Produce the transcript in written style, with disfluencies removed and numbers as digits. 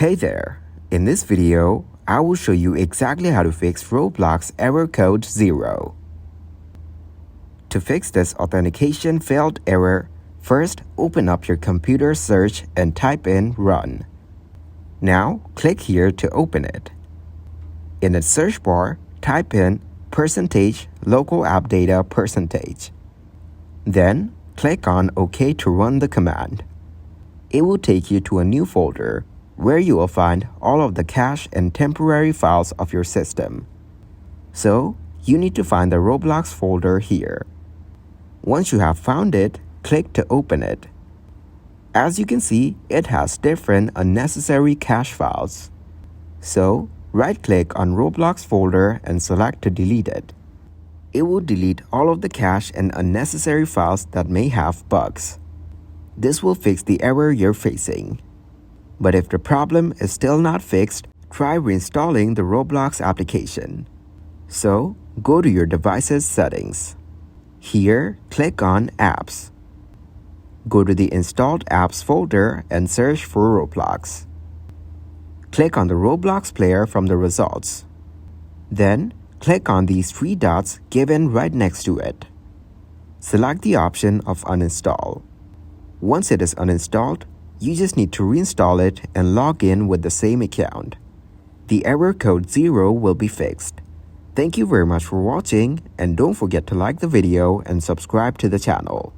Hey there! In this video, I will show you exactly how to fix Roblox error code 0. To fix this authentication failed error, first open up your computer search and type in run. Now, click here to open it. In the search bar, type in %local app data %. Then, click on OK to run the command. It will take you to a new folder where you will find all of the cache and temporary files of your system. So, you need to find the Roblox folder here. Once you have found it, click to open it. As you can see, it has different unnecessary cache files. So, right-click on Roblox folder and select to delete it. It will delete all of the cache and unnecessary files that may have bugs. This will fix the error you're facing. But if the problem is still not fixed, try reinstalling the Roblox application. So, go to your device's settings. Here, click on Apps. Go to the Installed Apps folder and search for Roblox. Click on the Roblox player from the results. Then, click on these three dots given right next to it. Select the option of Uninstall. Once it is uninstalled, you just need to reinstall it and log in with the same account. The error code 0 will be fixed. Thank you very much for watching, and don't forget to like the video and subscribe to the channel.